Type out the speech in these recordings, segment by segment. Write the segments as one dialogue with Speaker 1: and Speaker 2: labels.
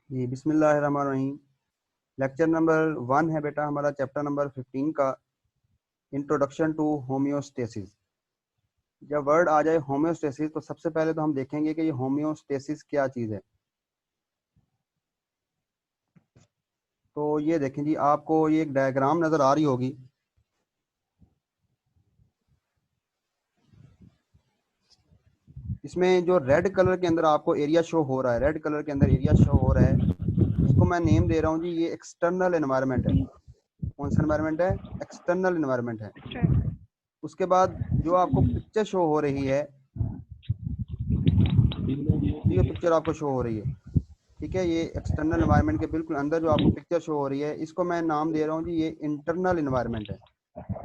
Speaker 1: जी बिस्मिल्लाहिर्रहमानिर्रहीम। Lecture number 1 है बेटा हमारा, चैप्टर नंबर 15 का इंट्रोडक्शन टू होम्योस्टेसिस। जब वर्ड आ जाए होम्योस्टेसिस तो सबसे पहले तो हम देखेंगे कि ये होम्योस्टेसिस क्या चीज़ है। तो ये देखें जी, आपको ये एक डायग्राम नज़र आ रही होगी। इसमें जो रेड कलर के अंदर आपको एरिया शो हो रहा है, रेड कलर के अंदर एरिया शो हो रहा है, इसको मैं नेम दे रहा हूँ जी, ये एक्सटर्नल एनवायरनमेंट है। कौन सा एनवायरनमेंट है? एक्सटर्नल एनवायरनमेंट है। उसके बाद जो आपको पिक्चर शो हो रही है, ये पिक्चर आपको शो हो रही है, ठीक है, ये एक्सटर्नल एनवायरनमेंट के बिल्कुल अंदर जो आपको पिक्चर शो हो रही है, इसको मैं नाम दे रहा हूँ जी, ये इंटरनल एनवायरनमेंट है।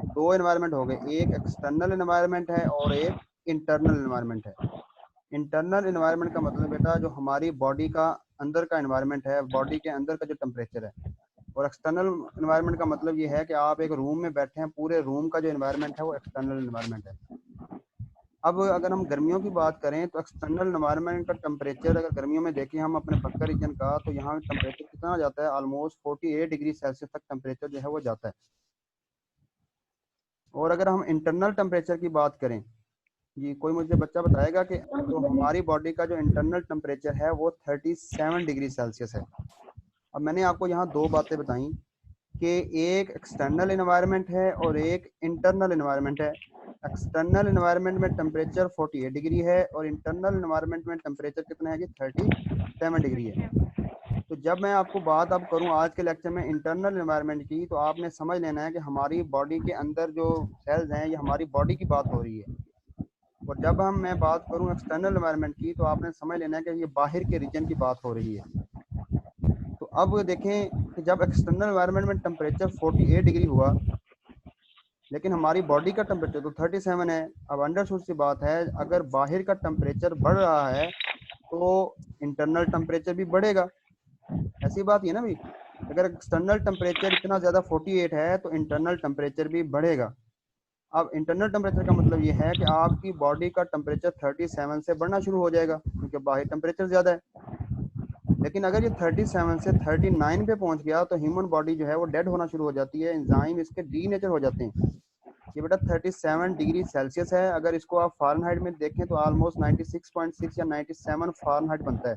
Speaker 1: दो एनवायरनमेंट हो गए, एक एक्सटर्नल एनवायरनमेंट है और एक इंटरनल एनवायरनमेंट है। इंटरनल एनवायरनमेंट का मतलब बेटा जो हमारी बॉडी का अंदर का एनवायरनमेंट है, बॉडी के अंदर का जो टेम्परेचर है। और एक्सटर्नल एनवायरनमेंट का मतलब ये है कि आप एक रूम में बैठे हैं, पूरे रूम का जो एनवायरनमेंट है वो एक्सटर्नल एनवायरनमेंट है। अब अगर हम गर्मियों की बात करें तो एक्सटर्नल एनवायरनमेंट का टेम्परेचर अगर गर्मियों में देखें हम अपने बक्का रीजन का, तो यहाँ टेम्परेचर कितना जाता है? ऑलमोस्ट 48 डिग्री सेल्सियस तक टेम्परेचर जो है वो जाता है। और अगर हम इंटरनल टेम्परेचर की बात करें जी, कोई मुझे बच्चा बताएगा कि जो हमारी बॉडी का जो इंटरनल टेम्परेचर है वो 37 डिग्री सेल्सियस है। अब मैंने आपको यहाँ दो बातें बताई कि एक एक्सटर्नल एनवायरनमेंट है और एक इंटरनल एनवायरनमेंट है। एक्सटर्नल एनवायरनमेंट में टेम्परेचर 48 डिग्री है और इंटरनल एनवायरनमेंट में टेम्परेचर कितना है कि 37 डिग्री है। तो जब मैं आपको बात अब करूं आज के लेक्चर में इंटरनल एनवायरनमेंट की, तो आपने समझ लेना है कि हमारी बॉडी के अंदर जो सेल्स हैं ये हमारी बॉडी की बात हो रही है। और जब मैं बात करूं एक्सटर्नल एनवायरनमेंट की, तो आपने समझ लेना है कि ये बाहर के रीजन की बात हो रही है। तो अब देखें कि जब एक्सटर्नल एनवायरनमेंट में टेम्परेचर 48 डिग्री हुआ, लेकिन हमारी बॉडी का टेम्परेचर तो 37 है। अब अंडरस्टूड सी बात है, अगर बाहर का टेम्परेचर बढ़ रहा है तो इंटरनल टेम्परेचर भी बढ़ेगा। ऐसी बात है ना भाई, अगर एक्सटर्नल टेम्परेचर इतना ज़्यादा 48 है तो इंटरनल टेम्परेचर भी बढ़ेगा। अब इंटरनल टेम्परेचर का मतलब ये है कि आपकी बॉडी का टेम्परेचर 37 से बढ़ना शुरू हो जाएगा क्योंकि बाहर टेम्परेचर ज़्यादा है। लेकिन अगर ये 37 से 39 पे पहुंच गया तो ह्यूमन बॉडी जो है वो डेड होना शुरू हो जाती है, एंजाइम इसके डीनेचर हो जाते हैं। ये बेटा 37 डिग्री सेल्सियस है। अगर इसको आप फारेनहाइट में देखें तो ऑलमोस्ट 96.6 या 97 फारेनहाइट बनता है।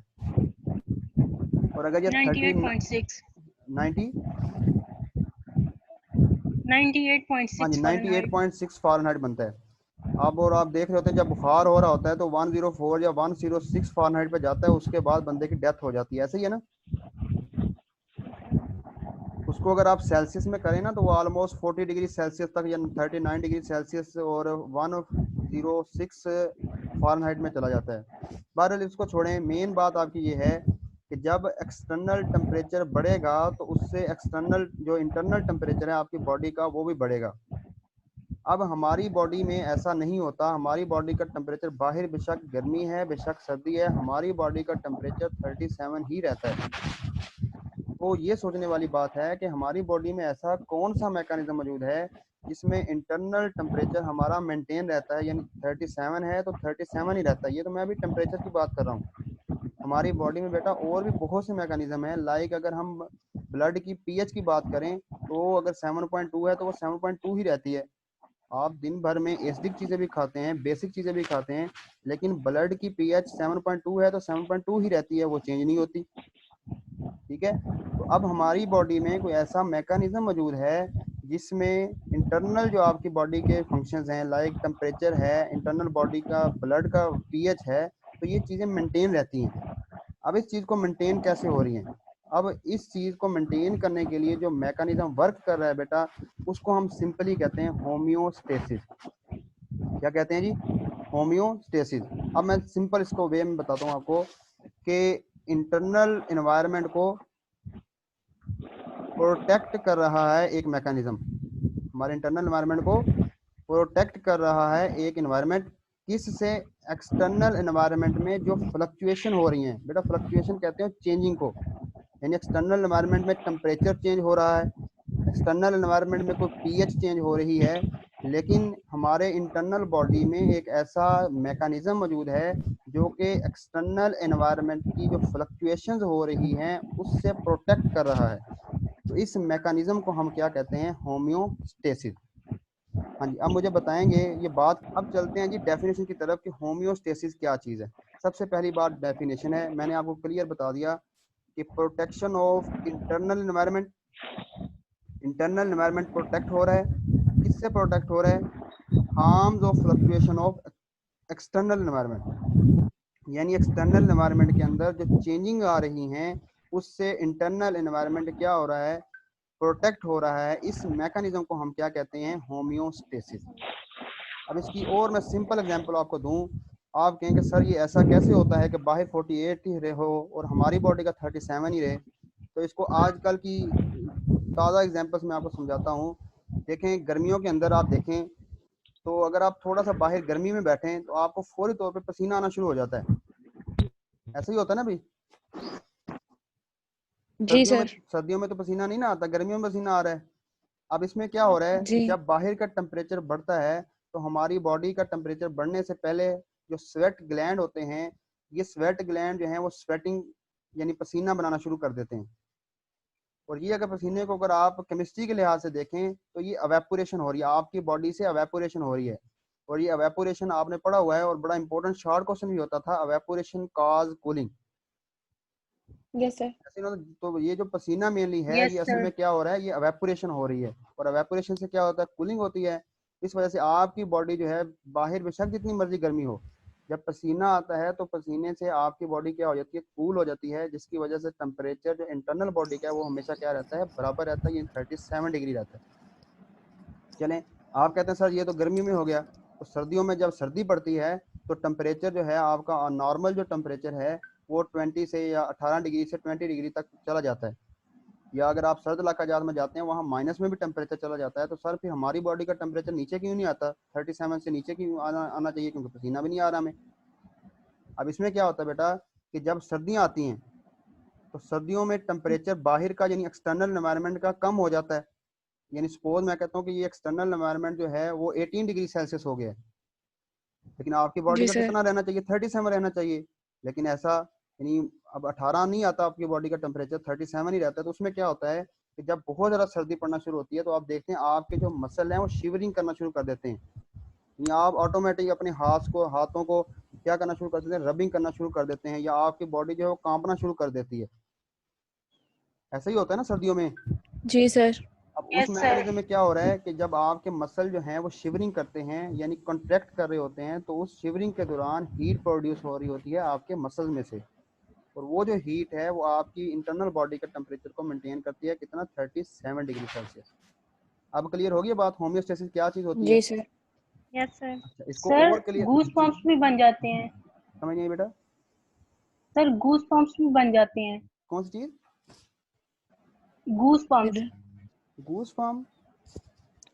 Speaker 1: और अगर ये
Speaker 2: 98.6
Speaker 1: 90 हाँ जी
Speaker 2: 98.6 फ़ारेनहाइट
Speaker 1: 98.6 फारेनहाइट बनता है। अब और आप देख रहे होते हैं जब बुखार हो रहा होता है तो 104 या 106 फारेनहाइट पे जाता है, उसके बाद बंदे की डेथ हो जाती है। ऐसे ही है ना? उसको अगर आप सेल्सियस में करें ना तो वो ऑलमोस्ट 40 डिग्री सेल्सियस तक या 39 डिग्री सेल्सियस और 106 फारेनहाइट में चला जाता है। बहरहाल इसको छोड़ें, मेन बात आपकी ये है कि जब एक्सटर्नल टेम्परेचर बढ़ेगा तो उससे एक्सटर्नल जो इंटरनल टेम्परेचर है आपकी बॉडी का वो भी बढ़ेगा। अब हमारी बॉडी में ऐसा नहीं होता। हमारी बॉडी का टेम्परेचर बाहर बेशक गर्मी है बेशक सर्दी है, हमारी बॉडी का टेम्परेचर 37 ही रहता है। तो ये सोचने वाली बात है कि हमारी बॉडी में ऐसा कौन सा मैकेनिज्म मौजूद है जिसमें इंटरनल टेम्परेचर हमारा मेंटेन रहता है, यानी 37 है तो 37 ही रहता है। ये तो मैं अभी टेम्परेचर की बात कर रहा हूँ। हमारी बॉडी में बेटा और भी बहुत से मैकेनिज्म है। लाइक अगर हम ब्लड की पीएच की बात करें तो अगर 7.2 है तो वो 7.2 ही रहती है। आप दिन भर में एसिडिक चीज़ें भी खाते हैं, बेसिक चीज़ें भी खाते हैं, लेकिन ब्लड की पीएच 7.2 है तो 7.2 ही रहती है, वो चेंज नहीं होती। ठीक है, तो अब हमारी बॉडी में कोई ऐसा मैकेनिज्म मौजूद है जिसमें इंटरनल जो आपकी बॉडी के फंक्शंस हैं, लाइक टेम्परेचर है, इंटरनल बॉडी का ब्लड का पीएच है, तो ये चीज़ें मेंटेन रहती हैं। अब इस चीज़ को मेंटेन कैसे हो रही हैं? अब इस चीज़ को मेंटेन करने के लिए जो मैकेनिज्म वर्क कर रहा है बेटा, उसको हम सिंपली कहते हैं होम्योस्टेसिस। क्या कहते हैं जी? होम्योस्टेसिस। अब मैं सिंपल इसको वे में बताता हूँ आपको कि इंटरनल एनवायरनमेंट को प्रोटेक्ट कर रहा है एक मैकेनिज्म। हमारे इंटरनल एनवायरनमेंट को प्रोटेक्ट कर रहा है एक एनवायरनमेंट। किससे? एक्सटर्नल एनवायरनमेंट में जो फ्लक्चुएशन हो रही हैं बेटा, फ्लक्चुएशन कहते हैं चेंजिंग को। यानी एक्सटर्नल एनवायरनमेंट में टेम्परेचर चेंज हो रहा है, एक्सटर्नल एनवायरनमेंट में कोई पीएच चेंज हो रही है, लेकिन हमारे इंटरनल बॉडी में एक ऐसा मैकेनिज्म मौजूद है जो कि एक्सटर्नल एनवायरनमेंट की जो फ्लक्चुएशंस हो रही हैं उससे प्रोटेक्ट कर रहा है। तो इस मैकेनिज्म को हम क्या कहते हैं? होम्योस्टेसिस। हाँ जी, अब मुझे बताएंगे ये बात। अब चलते हैं जी डेफिनेशन की तरफ कि होम्योस्टेसिस क्या चीज़ है। सबसे पहली बात डेफिनेशन है, मैंने आपको क्लियर बता दिया कि protection of internal environment. Internal environment protect हो रहा है, किससे प्रोटेक्ट हो रहा है? Harms of fluctuation of external environment, यानी एक्सटर्नल एनवायरनमेंट के अंदर जो चेंजिंग आ रही हैं उससे इंटरनल एनवायरनमेंट क्या हो रहा है? प्रोटेक्ट हो रहा है। इस मैकेनिज्म को हम क्या कहते हैं? होम्योस्टेसिस। अब इसकी और मैं सिंपल एग्जांपल आपको दूं। आप कहेंगे सर ये ऐसा कैसे होता है कि बाहर 48 ही रहे हो और हमारी बॉडी का 37 ही रहे? तो इसको आजकल की ताज़ा एग्जांपल्स में आपको समझाता हूँ। देखें, गर्मियों के अंदर आप देखें तो अगर आप थोड़ा सा बाहर गर्मी में बैठें तो आपको फौरी तौर पे पसीना आना शुरू हो जाता है। ऐसा ही होता है ना भाई?
Speaker 2: जी सर।
Speaker 1: सर्दियों में तो पसीना नहीं ना आता, गर्मियों में पसीना आ रहा है। अब इसमें क्या हो रहा है
Speaker 2: जी
Speaker 1: कि जब बाहर का टेम्परेचर बढ़ता है तो हमारी बॉडी का टेम्परेचर बढ़ने से पहले जो स्वेट ग्लैंड होते हैं, ये स्वेट ग्लैंड जो है वो स्वेटिंग यानी पसीना बनाना शुरू कर देते हैं। और ये अगर पसीने को अगर आप केमिस्ट्री के लिहाज से देखें तो ये अवेपोरेशन हो रही है, आपकी बॉडी से अवेपोरेशन हो रही है। और ये अवेपोरेशन आपने पढ़ा हुआ है और बड़ा इंपॉर्टेंट शॉर्ट क्वेश्चन भी होता था, evaporation cause cooling.
Speaker 2: Yes sir.
Speaker 1: तो ये जो पसीना मेनली है
Speaker 2: यस
Speaker 1: ये असल
Speaker 2: सर।
Speaker 1: में क्या हो रहा है? ये अवेपोरेशन हो रही है। और अवेपोरेशन से क्या होता है? कूलिंग होती है। इस वजह से आपकी बॉडी जो है बाहर बेशक जितनी मर्जी गर्मी हो, जब पसीना आता है तो पसीने से आपकी बॉडी क्या हो जाती है? कूल हो जाती है, जिसकी वजह से टेम्परेचर जो इंटरनल बॉडी का है वो हमेशा क्या रहता है? बराबर रहता है, ये 37 डिग्री रहता है। चलें, आप कहते हैं सर ये तो गर्मी में हो गया, तो सर्दियों में जब सर्दी पड़ती है तो टेम्परेचर जो है आपका नॉर्मल जो टेम्परेचर है वो 20 से या 18 डिग्री से 20 डिग्री तक चला जाता है। या अगर आप सर्द इलाका जात में जाते हैं वहाँ माइनस में भी टेम्परेचर चला जाता है। तो सर फिर हमारी बॉडी का टेम्परेचर नीचे क्यों नहीं आता? 37 से नीचे क्यों आना चाहिए? क्योंकि पसीना भी नहीं आ रहा हमें। अब इसमें क्या होता है बेटा कि जब सर्दियाँ आती हैं तो सर्दियों में टेम्परेचर बाहर का यानी एक्सटर्नल एनवायरनमेंट का कम हो जाता है। यानी सपोज मैं कहता हूँ कि ये एक्सटर्नल एनवायरनमेंट जो है वो 18 डिग्री सेल्सियस हो गया है, लेकिन आपकी बॉडी
Speaker 2: जी
Speaker 1: का
Speaker 2: सर।
Speaker 1: कितना रहना चाहिए? 37 रहना चाहिए। लेकिन ऐसा यानी अब 18 नहीं आता, आपकी बॉडी का टेम्परेचर 37 ही रहता है। तो उसमें क्या होता है कि जब बहुत ज़्यादा सर्दी पड़ना शुरू होती है तो आप देखते हैं आपके जो मसल हैं वो शिवरिंग करना शुरू कर देते हैं। यानी आप ऑटोमेटिक अपने हाथों को क्या करना शुरू कर देते हैं? रबिंग करना शुरू कर देते हैं, या आपकी बॉडी जो है वो कांपना शुरू कर देती है। ऐसा ही होता है ना सर्दियों में?
Speaker 2: जी सर।
Speaker 1: अब उस
Speaker 2: यस सर।
Speaker 1: मैकेनिज्म में क्या हो रहा है कि जब आपके मसल जो हैं वो शिवरिंग करते हैं यानी कॉन्ट्रैक्ट कर रहे होते हैं, तो उस शिवरिंग के दौरान हीट प्रोड्यूस हो रही होती है आपके मसल में से। और वो जो हीट है वो आपकी इंटरनल बॉडी का टेम्परेचर को मेंटेन करती है, कितना? 37 डिग्री सेल्सियस। अब क्लियर होगी बात होम्योस्टेसिस क्या चीज़ होती है?
Speaker 2: जी सर। Yes sir.
Speaker 1: अच्छा, इसको
Speaker 2: सर
Speaker 1: और क्लियर
Speaker 2: गूस
Speaker 1: जी,
Speaker 2: बम्प्स भी बन जाते हैं।
Speaker 1: समझ नहीं आई बेटा?
Speaker 2: सर गूस बम्प्स भी बन जाते हैं।
Speaker 1: कौन सी चीज़?
Speaker 2: Goose bumps.
Speaker 1: Goose form?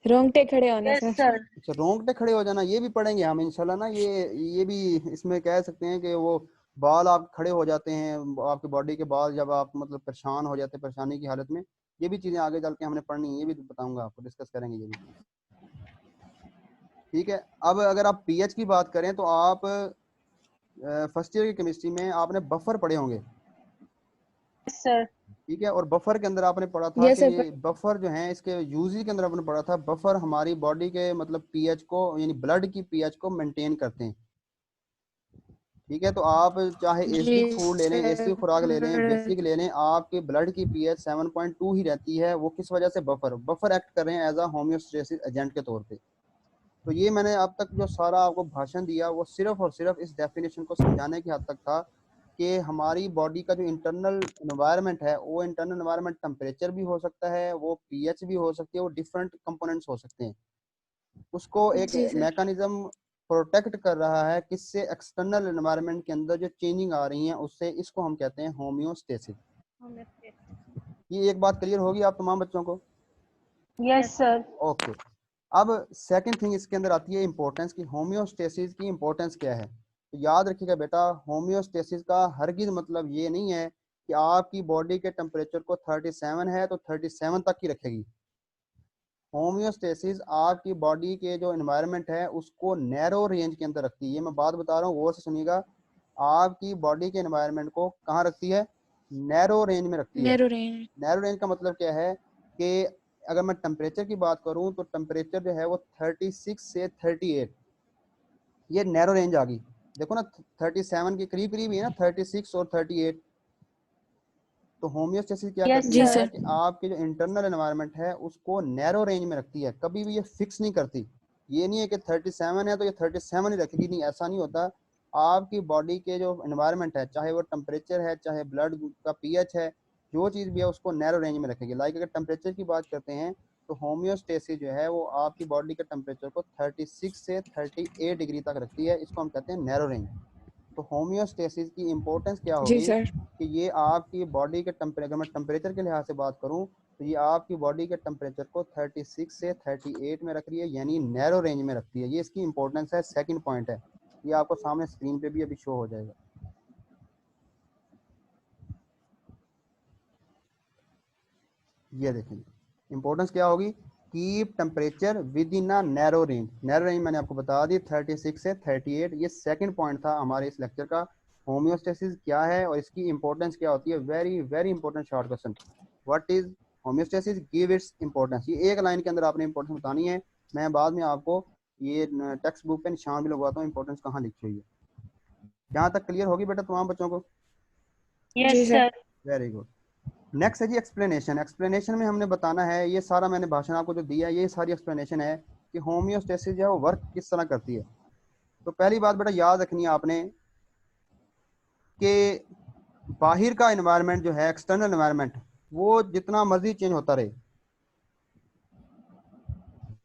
Speaker 2: रोंगटे खड़े होना
Speaker 3: यस
Speaker 2: सर।
Speaker 3: सर।
Speaker 1: अच्छा, रोंगटे खड़े हो जाना, ये भी पढ़ेंगे हम इंशाल्लाह ना। ये भी इसमें कह सकते हैं कि वो बाल आप खड़े हो जाते हैं, आपकी बॉडी के बाल जब आप मतलब परेशान हो जाते हैं, परेशानी की हालत में, ये भी चीज़ें आगे चल के हमने पढ़नी है, ये भी बताऊंगा आपको, डिस्कस करेंगे ये भी। ठीक है। अब अगर आप पीएच की बात करें तो आप फर्स्ट ईयर की केमिस्ट्री में आपने बफर पढ़े होंगे।
Speaker 3: Yes sir.
Speaker 1: ठीक है। और बफर के अंदर आपने पढ़ा था
Speaker 2: यस
Speaker 1: कि
Speaker 2: सर।
Speaker 1: ये बफर जो है इसके यूज के अंदर आपने पढ़ा था, बफर हमारी बॉडी के मतलब पीएच को यानी ब्लड की पीएच को मेंटेन करते हैं। ठीक है। तो आप चाहे
Speaker 2: जी
Speaker 1: एसिडिक फूड ले लें, एसिडिक खुराक ले लें,
Speaker 2: सर।
Speaker 1: बेसिक ले लें, आपके ब्लड की पीएच 7.2 ही रहती है। वो किस वजह से? बफर एक्ट कर रहे हैं एज अ होम्योस्टेसिस एजेंट के तौर पे। तो ये मैंने अब तक जो सारा आपको भाषण दिया वो सिर्फ और सिर्फ इस डेफिनेशन को समझाने की हद तक था कि हमारी बॉडी का जो इंटरनल एनवायरनमेंट है वो इंटरनल एनवायरनमेंट टेम्परेचर भी हो सकता है, वो पीएच भी हो सकती है, वो डिफरेंट कंपोनेंट्स हो सकते हैं। उसको एक
Speaker 2: जी सर।
Speaker 1: मैकेनिज्म प्रोटेक्ट कर रहा है किससे? एक्सटर्नल एनवायरनमेंट के अंदर जो चेंजिंग आ रही हैं उससे। इसको हम कहते हैं होम्योस्टेसिस। ये एक बात क्लियर होगी आप तमाम बच्चों को?
Speaker 3: Yes sir.
Speaker 1: ओके। अब सेकंड थिंग इसके अंदर आती है इंपॉर्टेंस की। होम्योस्टेसिस की इंपॉर्टेंस क्या है? तो याद रखिएगा बेटा, होम्योस्टेसिस का हरगिज मतलब ये नहीं है कि आपकी बॉडी के टेम्परेचर को 37 है तो 37 तक ही रखेगी। होम्योस्टेसिस आपकी बॉडी के जो एनवायरनमेंट है उसको नैरो रेंज के अंदर रखती है। ये मैं बात बता रहा हूँ, गौर से सुनिएगा। आपकी बॉडी के एनवायरनमेंट को कहाँ रखती है? नैरो रेंज में रखती है।
Speaker 2: Narrow range.
Speaker 1: नैरो रेंज का मतलब क्या है कि अगर मैं टेम्परेचर की बात करूं तो टेम्परेचर जो है वो 36 से 38, ये नैरो रेंज आ गई। देखो ना 37 के करीब करीब ही है ना, 36 और 38। तो होम्योस्टेसिस क्या
Speaker 3: Yes,
Speaker 1: करती
Speaker 2: जी
Speaker 1: है
Speaker 2: सर।
Speaker 1: कि आपके जो इंटरनल एनवायरनमेंट है उसको नैरो रेंज में रखती है, कभी भी ये फिक्स नहीं करती। ये नहीं है कि 37 है तो ये 37 ही रखेगी, नहीं, ऐसा नहीं होता। आपकी बॉडी के जो एनवायरनमेंट है, चाहे वो टेम्परेचर है, चाहे ब्लड का पीएच है, जो चीज़ भी है उसको नैरो रेंज में रखेगी। लाइक अगर टेम्परेचर की बात करते हैं तो होम्योस्टेसिस जो है वो आपकी बॉडी के टेम्परेचर को 36 से 38 डिग्री तक रखती है। इसको हम कहते हैं नैरो रेंज। तो होम्योस्टेसिस की इम्पोर्टेंस क्या
Speaker 2: जी
Speaker 1: होगी
Speaker 2: सर।
Speaker 1: कि ये आपकी बॉडी के टेम्परेचर, मैं टेम्परेचर के लिहाज से बात करूं तो ये आपकी बॉडी के टेम्परेचर को 36 से 38 में रख रही है, यानी नैरो रेंज में रखती है। ये इसकी इंपॉर्टेंस है, सेकंड पॉइंट है। ये आपको सामने स्क्रीन पे भी अभी शो हो जाएगा। ये देखेंगे इंपॉर्टेंस क्या होगी, keep temperature with in a narrow range. Narrow range मैंने आपको बता दी 36 से 38। ये सेकंड पॉइंट था हमारे इस लेक्चर का। होम्योस्टेसिस क्या है और इसकी इंपॉर्टेंस क्या होती है। Very very important short question, what is homeostasis, give its importance. ये एक लाइन के अंदर आपने इंपॉर्टेंस बतानी है। मैं बाद में आपको ये टेक्स्ट बुक पे निशान भी लगवाता हूँ इंपॉर्टेंस कहाँ लिखी हुई है। यहाँ तक क्लियर होगी बेटा तमाम बच्चों को?
Speaker 3: Yes,
Speaker 2: जी
Speaker 3: sir.
Speaker 2: Sir.
Speaker 1: Very good. Next है जी एक्सप्लेनेशन। एक्सप्लेनेशन में हमने बताना है, ये सारा मैंने भाषण आपको जो दिया है ये सारी एक्सप्लेनेशन है कि होम्योस्टेसिस जो है वो वर्क किस तरह करती है। तो पहली बात बेटा याद रखनी है आपने कि बाहर का एनवायरनमेंट जो है, एक्सटर्नल एनवायरनमेंट, वो जितना मर्जी चेंज होता रहे,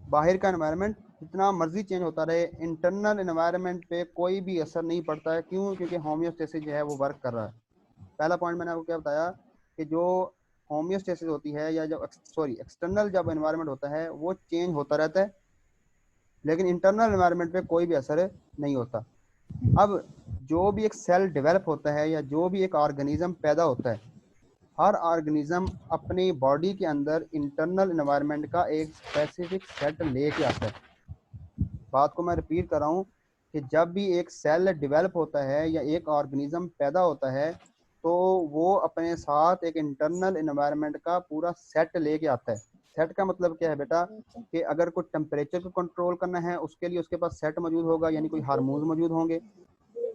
Speaker 1: बाहर का एनवायरनमेंट जितना मर्जी चेंज होता रहे, इंटरनल एनवायरनमेंट पे कोई भी असर नहीं पड़ता है। क्यों? क्योंकि होम्योस्टेसिस जो है वो वर्क कर रहा है। पहला पॉइंट मैंने आपको क्या बताया कि जो होम्योस्टेसिस होती है या जो एक्सटर्नल जब एनवायरनमेंट होता है वो चेंज होता रहता है, लेकिन इंटरनल एनवायरनमेंट पे कोई भी असर नहीं होता। अब जो भी एक सेल डेवलप होता है या जो भी एक ऑर्गेनिज्म पैदा होता है, हर ऑर्गेनिज्म अपनी बॉडी के अंदर इंटरनल एनवायरनमेंट का एक स्पेसिफिक सेट लेके आता है। बात को मैं रिपीट कर रहा हूँ कि जब भी एक सेल डेवलप होता है या एक ऑर्गेनिज्म पैदा होता है तो वो अपने साथ एक इंटरनल एनवायरनमेंट का पूरा सेट लेके आता है। सेट का मतलब क्या है बेटा कि अगर कोई टेम्परेचर को कंट्रोल करना है उसके लिए उसके पास सेट मौजूद होगा, यानी कोई हार्मोन मौजूद होंगे।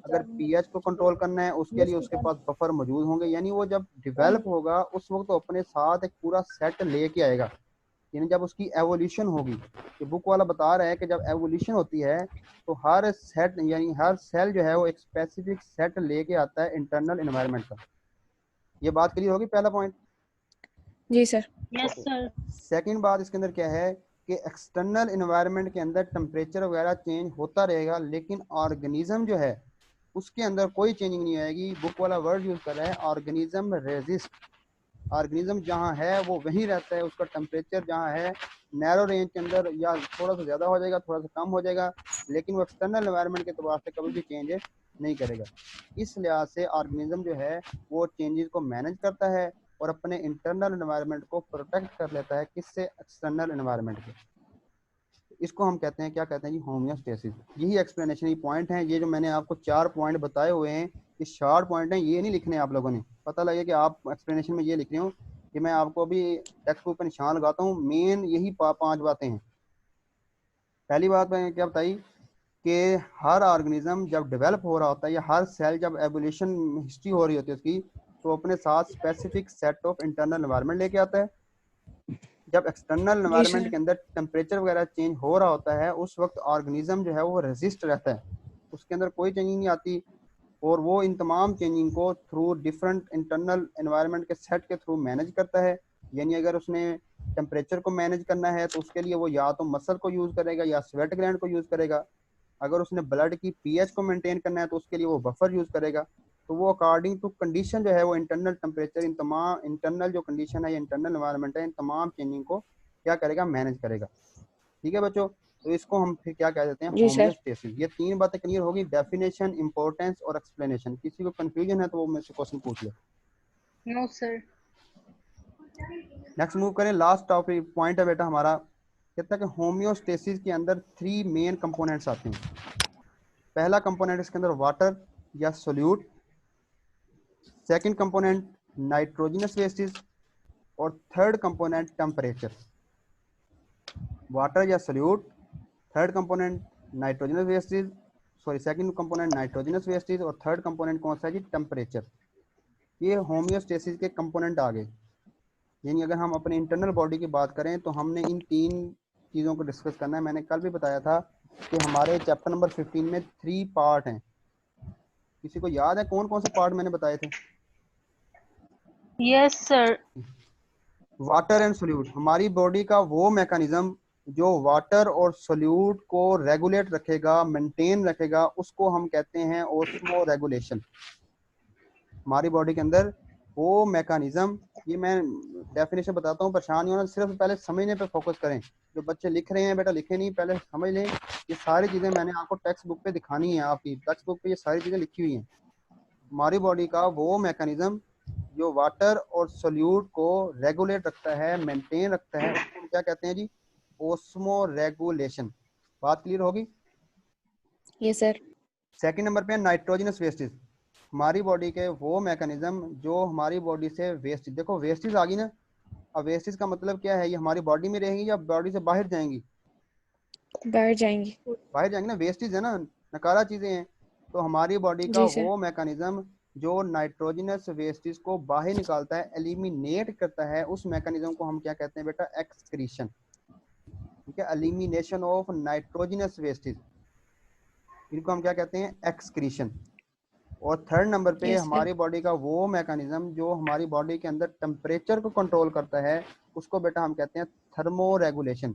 Speaker 1: अगर पीएच को कंट्रोल करना है उसके लिए उसके पास बफर मौजूद होंगे। यानी वो जब डेवलप होगा उस वक्त तो अपने साथ एक पूरा सेट लेके आएगा। यानी जब उसकी एवोल्यूशन होगी, कि बुक वाला बता रहा है कि जब एवोल्यूशन होती है तो हर सेट यानी हर सेल जो है वो एक स्पेसिफिक सेट लेके आता है इंटरनल एनवायरनमेंट का। ये बात क्लियर होगी, पहला पॉइंट।
Speaker 2: जी सर।
Speaker 3: Yes, sir.
Speaker 1: सेकंड बात इसके अंदर क्या है कि एक्सटर्नल एनवायरनमेंट के अंदर टेम्परेचर वगैरह चेंज होता रहेगा, लेकिन ऑर्गेनिज्म जो है उसके अंदर कोई चेंजिंग नहीं आएगी। बुक वाला वर्ड यूज कर रहा है ऑर्गेनिज्म रेजिस्ट। ऑर्गेनिज्म जहाँ है वो वहीं रहता है, उसका टेम्परेचर जहाँ है नैरो रेंज के अंदर या थोड़ा सा ज़्यादा हो जाएगा, थोड़ा सा कम हो जाएगा, लेकिन वो एक्सटर्नल एनवायरनमेंट के अतबार से कभी भी चेंज नहीं करेगा। इस लिहाज से ऑर्गेनिज्म जो है वो चेंजेस को मैनेज करता है और अपने इंटरनल एनवायरनमेंट को प्रोटेक्ट कर लेता है। किससे? एक्सटर्नल एनवायरनमेंट के। इसको हम कहते हैं, क्या कहते हैं जी? होम्योस्टेसिस। यही एक्सप्लेनेशन पॉइंट हैं। ये जो मैंने आपको 4 पॉइंट बताए हुए हैं ये शॉर्ट पॉइंट हैं, ये नहीं लिखने आप लोगों ने। पता लगे कि आप एक्सप्लेनेशन में ये लिख रहे हो कि मैं आपको अभी टेक्स्ट बुक पर निशान लगाता हूँ। मेन यही 5 बातें हैं। पहली बात मैंने क्या बताई कि हर ऑर्गेनिज्म जब डेवलप हो रहा होता है या हर सेल जब एवोल्यूशन हिस्ट्री हो रही होती है उसकी, तो अपने साथ specific set of internal environment लेके आता है। जब एक्सटर्नल
Speaker 2: जी
Speaker 1: एनवायरनमेंट
Speaker 2: सर।
Speaker 1: के अंदर टेम्परेचर वगैरह चेंज हो रहा होता है उस वक्त ऑर्गेनिज्म जो है वो रेजिस्ट रहता है, उसके अंदर कोई चेंजिंग नहीं आती। और वो इन तमाम चेंजिंग को थ्रू डिफरेंट इंटरनल एनवायरनमेंट के सेट के थ्रू मैनेज करता है। यानी अगर उसने टेम्परेचर को मैनेज करना है तो उसके लिए वो या तो मसल को यूज़ करेगा या स्वेट ग्लैंड को यूज़ करेगा। अगर उसने ब्लड की पीएच को मेंटेन करना है तो उसके लिए वो बफर यूज़ करेगा। तो वो अकॉर्डिंग टू कंडीशन जो है वो इंटरनल टेम्परेचर, इन तमाम इंटरनल जो कंडीशन है या इंटरनल एनवायरनमेंट है, इन तमाम चेंजिंग को क्या करेगा? मैनेज करेगा। ठीक है बच्चों, तो इसको हम फिर क्या कह देते हैं?
Speaker 2: जी सर।
Speaker 1: होम्योस्टेसिस। ये 3 बातें क्लियर होगी, डेफिनेशन, इंपॉर्टेंस और एक्सप्लेनेशन। किसी को कंफ्यूजन है तो वो मुझसे क्वेश्चन पूछ ले।
Speaker 3: No, sir.
Speaker 1: नेक्स्ट मूव करें, लास्ट टॉपिक पॉइंट है बेटा हमारा कहता है कि होम्योस्टेसिस के अंदर 3 मेन कंपोनेंट्स आते हैं। पहला कंपोनेंट इसके अंदर वाटर या solute, second component nitrogenous wastage और थर्ड कंपोनेंट टेम्परेचर। वाटर या solute, third component nitrogenous wastage, sorry second component nitrogenous wastage और थर्ड कंपोनेंट कौन सा है जी, टेम्परेचर। ये होम्योस्टेसिस के कंपोनेंट आ गए। यानी अगर हम अपने इंटरनल बॉडी की बात करें तो हमने इन 3 चीज़ों को डिस्कस करना है। मैंने कल भी बताया था कि हमारे चैप्टर नंबर 15 में 3 पार्ट हैं। किसी को याद है कौन कौन से पार्ट मैंने बताए थे?
Speaker 3: Yes sir.
Speaker 1: Water and solute, हमारी बॉडी का वो मैकेनिज्म जो वाटर और सोल्यूट को रेगुलेट रखेगा, मेंटेन रखेगा, उसको हम कहते हैं ओस्मो रेगुलेशन। हमारी बॉडी के अंदर वो मैकेनिज्म, ये मैं डेफिनेशन बताता हूँ, परेशान नहीं होना, सिर्फ पहले समझने पे फोकस करें। जो बच्चे लिख रहे हैं बेटा लिखे नहीं, पहले समझ लें। ये सारी चीज़ें मैंने आपको टेक्स्ट बुक पे दिखानी है, आपकी टेक्स्ट बुक पे ये सारी चीज़ें लिखी हुई हैं। हमारी बॉडी का वो मैकेनिज्म जो वाटर और सोल्यूट को रेगुलेट रखता है, मेंटेन रखता है, उसको हम क्या कहते हैं जी, ओस्मो रेगुलेशन। बात क्लियर होगी?
Speaker 2: Yes sir.
Speaker 1: सेकंड नंबर पे नाइट्रोजनस वेस्टेज, हमारी बॉडी के वो मैकेनिज्म जो हमारी बॉडी से वेस्ट, देखो वेस्टेज आ गई ना, अब वेस्टेज का मतलब क्या है, ये हमारी बॉडी में रहेंगी या बॉडी से बाहर जाएंगी?
Speaker 2: बाहर जाएंगी।
Speaker 1: बाहर जाएंगे ना, वेस्टेज है ना, नकारा चीजें हैं। तो हमारी बॉडी का
Speaker 2: जी सर।
Speaker 1: वो मैकेनिज्म जो नाइट्रोजनस वेस्टेज को बाहर निकालता है, एलिमिनेट करता है, उस मैकेनिज्म को हम क्या कहते हैं बेटा, एक्सक्रीशन। ठीक है, एलिमिनेशन ऑफ नाइट्रोजनस वेस्टेज, इनको हम क्या कहते हैं, एक्सक्रीशन। और थर्ड नंबर पे
Speaker 2: यस सर।
Speaker 1: हमारी बॉडी का वो मैकेनिज्म जो हमारी बॉडी के अंदर टेम्परेचर को कंट्रोल करता है, उसको बेटा हम कहते हैं थर्मो रेगुलेशन।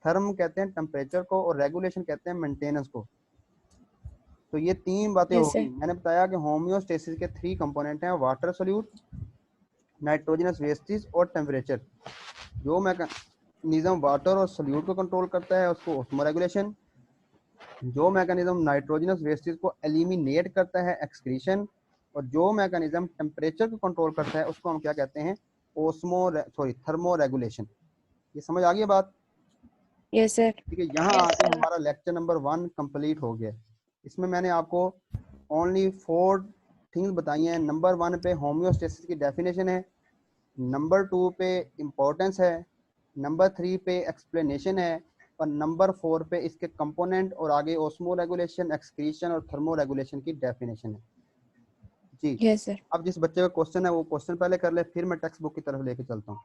Speaker 1: थर्म कहते हैं टेम्परेचर को और रेगुलेशन कहते हैं मेंटेनेंस को। तो ये 3 बातें
Speaker 2: यस
Speaker 1: होगी।
Speaker 2: सर।
Speaker 1: मैंने बताया कि होम्योस्टेसिस के 3 कंपोनेंट हैं, वाटर सोल्यूट, नाइट्रोजनस वेस्टेज और टेम्परेचर। जो मैकेनिज्म वाटर और सोल्यूट को कंट्रोल करता है उसको ऑस्मो रेगुलेशन, जो मैकेनिज्म नाइट्रोजनस वेस्टेज को एलिमिनेट करता है, एक्सक्रीशन, और जो मैकेनिज्म टेम्परेचर को कंट्रोल करता है उसको हम क्या कहते हैं, थर्मो रेगुलेशन। ये समझ आ गई बात?
Speaker 2: Yes sir.
Speaker 1: ठीक है, यहाँ
Speaker 3: यस
Speaker 1: आके
Speaker 3: सर।
Speaker 1: हमारा लेक्चर नंबर 1 कंप्लीट हो गया। इसमें मैंने आपको ओनली 4 थिंग्स बताई हैं। नंबर 1 पे होम्योस्टेसिस की डेफिनेशन है, नंबर 2 पे इम्पोर्टेंस है, नंबर 3 पे एक्सप्लेनेशन है, और नंबर 4 पे इसके कंपोनेंट और आगे ओस्मो रेगुलेशन, एक्सक्रीशन और थर्मो रेगुलेशन की डेफिनेशन है जी।
Speaker 2: Yes sir.
Speaker 1: अब जिस बच्चे का क्वेश्चन है वो क्वेश्चन पहले कर ले, फिर मैं टेक्स्ट बुक की तरफ लेके चलता हूँ।